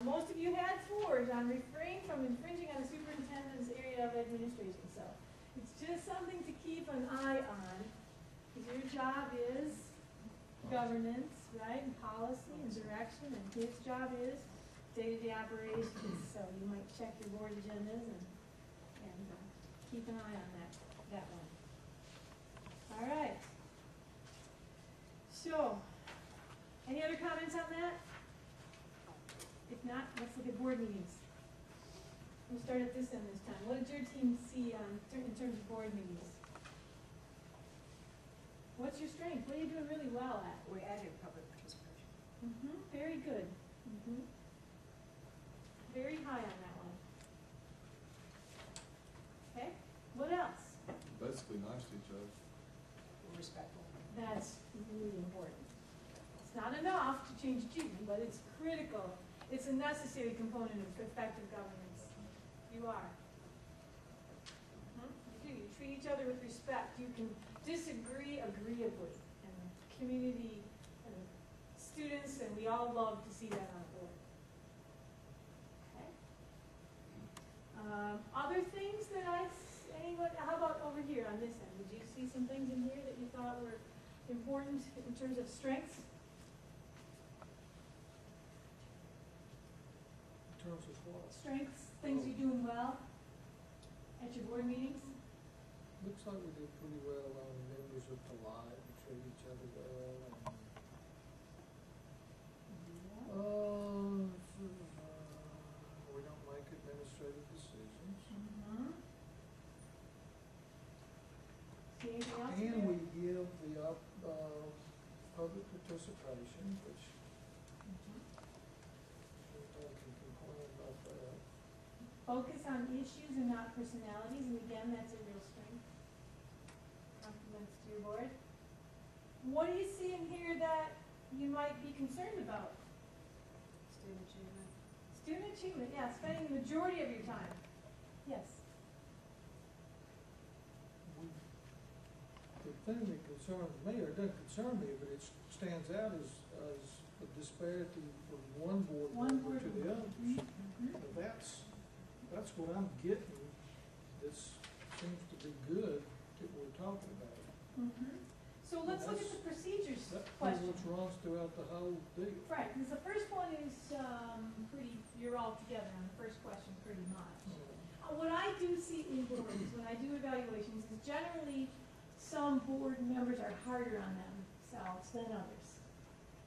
most of you had 4s on refrain from infringing on the superintendent's area of administration. So it's just something to keep an eye on, because your job is governance, right, and policy and direction, and his job is day-to-day operations. So you might check your board agendas and keep an eye on that one. All right. So, any other comments on that? If not, let's look at board meetings. We'll start at this end this time. What did your team see in terms of board meetings? What's your strength? What are you doing really well at? We added public participation. Very good. Very high on that one. Okay. What else? Basically nice to each other. We're respectful. That's really important. It's not enough to change achievement, but it's critical. It's a necessary component of effective governance. You are. You do. You treat each other with respect. You can disagree agreeably. And community and students, and we all love to see that on board. Okay. Other things that how about over here on this end? Did you see some things in here that you thought were important in terms of strengths? In terms of what? Strengths, things you're doing well at your board meetings? Looks like we did pretty well on members of polite and treat each other well. And, we don't make administrative decisions. See anything else? And we give the public participation, which I can complain about that. Focus on issues and not personalities, and again, that's a real strength. Compliments to your board. What do you see in here that you might be concerned about? Student achievement. Student achievement, yeah, spending the majority of your time. Yes. The thing that concerns me, or doesn't concern me, but it stands out as a disparity from one board member to the other. But that's what I'm getting. This seems to be good that we're talking about. So let's look at the procedures That question. pretty much runs throughout the whole deal. Right, because the first one is you're all together on the first question pretty much. What I do see in boards, when I do evaluations, is generally some board members are harder on themselves than others.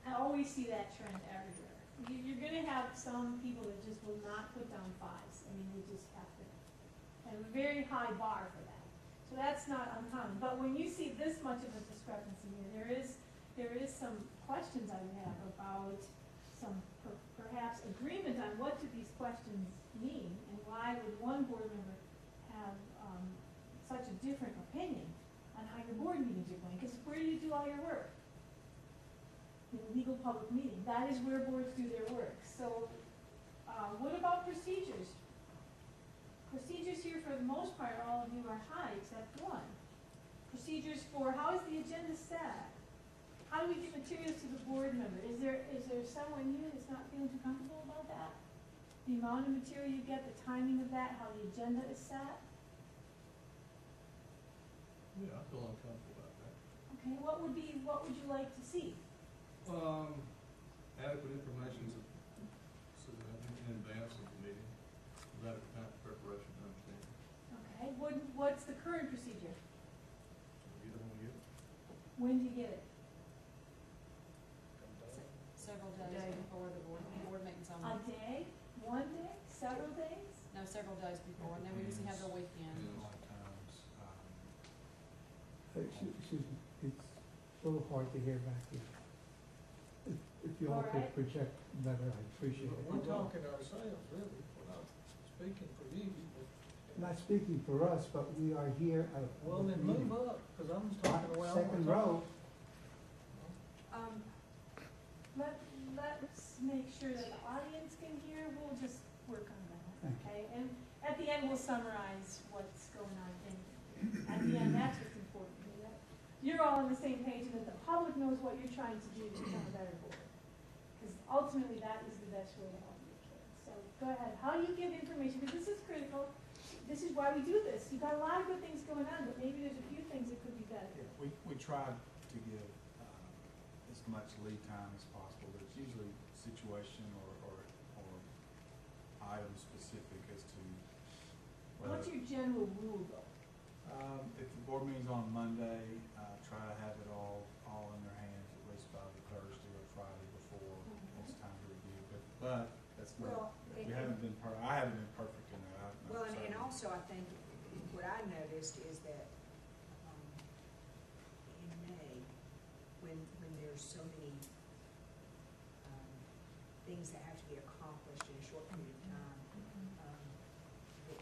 I always see that trend everywhere. You're going to have some people that just will not put down 5s. I mean, they just have to have a very high bar for that. So that's not uncommon. But when you see this much of a discrepancy here, there is some questions I would have about some perhaps agreement on what do these questions mean, and why would one board member have such a different opinion on how your board meetings are going? Because where do you do all your work? In a legal public meeting. That is where boards do their work. So what about procedures? Procedures here, for the most part, all of you are high except one. Procedures for how is the agenda set? How do we get materials to the board member? Is there someone here that's not feeling too comfortable about that? The amount of material you get, the timing of that, how the agenda is set? Yeah, I feel uncomfortable about that. Okay, what would you like to see? Adequate information so that in advance of the meeting, without enough preparation to understand. Okay, what's the current procedure? You don't want to get it. When do you get it? Several days before the board meetings on. A day? One day? Several days? No, several days before, and then we usually have the weekend. A lot of times, Excuse me, it's a little hard to hear back here. If you all All could right. project better, I'd appreciate it. We're talking ourselves, really. We're not speaking for you. Not speaking for us, but we are here at a Well, public then meeting. move up, because I'm talking around. Second row. Let's make sure that the audience can hear. We'll just work on that, Thank you. okay? And at the end, we'll summarize what's going on. And at the end, that's what's important. That you're all on the same page, and that the public knows what you're trying to do to become a better board. Because ultimately, that is the best way to help your kids. Go ahead. How do you give information? Because this is critical. This is why we do this. You've got a lot of good things going on, but maybe there's a few things that could be better. Yeah, we try to give as much lead time as possible. There's usually situation or item specific as to What's your general rule though? if the board meeting's on Monday, try to have it all in their hands at least by the Thursday or Friday before it's time to review. But that's Well, not, I haven't been perfect in that. Well, and also I think what I noticed is that, in May, when there's so many, things that have to be accomplished in a short period of time,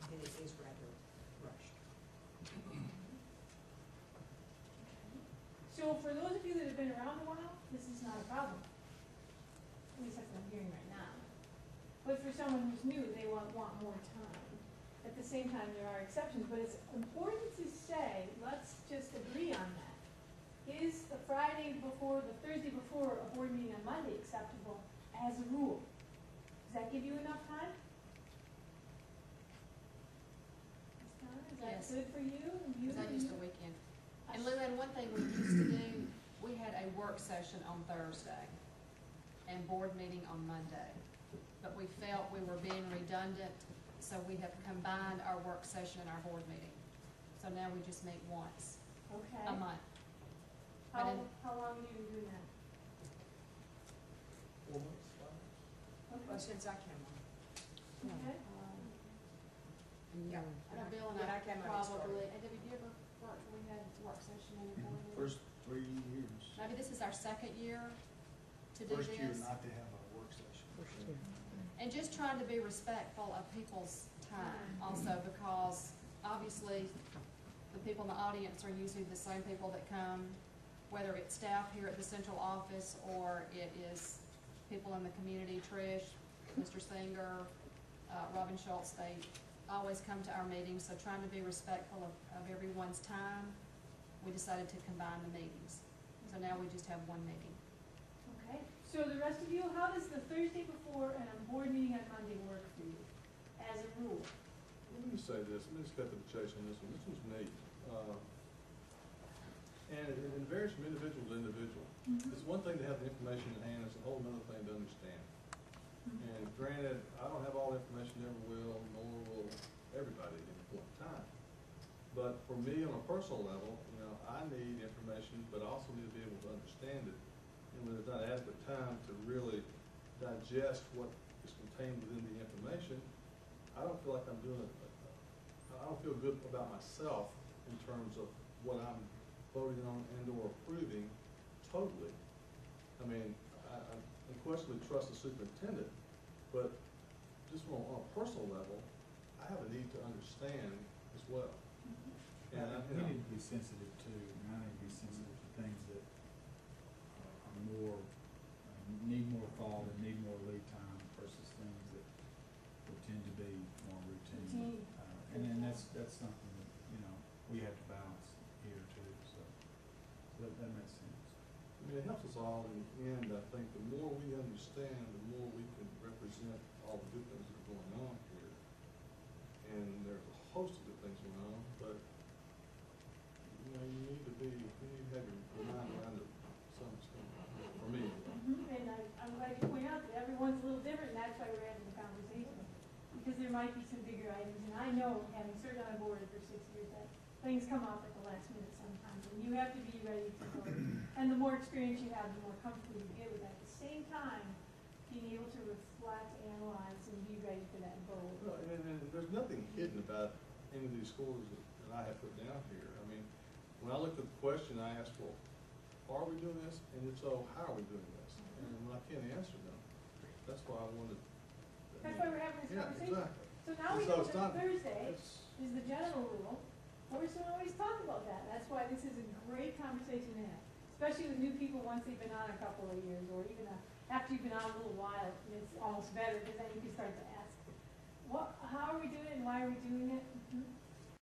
then it is rather rushed. So for those of you that have been around a while, this is not a problem. At least that's what I'm hearing right now. But for someone who's new, they want more time. At the same time, there are exceptions, but it's important to say, let's just agree on that. Is the Thursday before a board meeting on Monday acceptable as a rule? Does that give you enough time? Ms. Connor, is that Yes. good for you? Is that just a weekend? And Luann, one thing we used to do, we had a work session on Thursday and board meeting on Monday. But we felt we were being redundant, so we have combined our work session and our board meeting. So now we just meet once Okay. a month. How But long have you been doing that? 4 months, 5 months? Well, Okay. since I came on. Okay. Yeah. I know Bill and When I I came on, it started. probably, and did we ever work, we had work session and board meeting? First 3 years. Maybe this is our second year to do this. First year not to have a work session. And just trying to be respectful of people's time also, because obviously the people in the audience are usually the same people that come, whether it's staff here at the central office or it is people in the community, Trish, Mr. Singer, Robin Schultz, they always come to our meetings, so trying to be respectful of everyone's time, we decided to combine the meetings. So now we just have one meeting. Okay, so the rest of you, how does the Thursday before and a board meeting on Monday work for you, as a rule? Let me just say this, let me just cut to the chase on this one, this was neat. And it varies from individual to individual. It's one thing to have the information in hand, it's a whole other thing to understand. And granted, I don't have all the information, never will, nor will everybody at any point in time. But for me, on a personal level, I need information, but I also need to be able to understand it. And when there's not adequate time to really digest what is contained within the information, I don't feel like I'm doing it. I don't feel good about myself in terms of what I'm voting on and or approving totally. I mean, I unquestionably trust the superintendent, but just on a personal level, I have a need to understand as well. And We need to be sensitive to, and I need to be sensitive to things that are more, need more thought and need more lead time versus things that would tend to be more routine. Routine. And then that's something that, we have to balance here too, so that makes sense. I mean, it helps us all in the end. I think the more we understand, the more we can represent all the good things that are going on here. And there's a host of good things going on, but, you need to have your mind around it to some extent, for me. And I'm glad you point out that everyone's a little different, and that's why we're having the conversation. Because there might be some bigger items, and I know, having served on a board for 6 years, that things come up at the last minute sometimes, and you have to be ready to go. And the more experience you have, the more comfortable you get with that. At the same time, being able to reflect, analyze, and be ready for that goal. Well, and there's nothing hidden about any of these scores that I have put down here. I mean, when I looked at the question, I asked, well, are we doing this? And if so, how are we doing this? And when I can't answer them, that's why I wanted. That's why we're having this Yeah, conversation. exactly. So now we So know it's that not- Thursday it's- is the general rule. Boards don't always talk about that. That's why this is a great conversation to have, especially with new people once they've been on a couple of years, or even after you've been on a little while. It's almost better because then you can start to ask, how are we doing it and why are we doing it?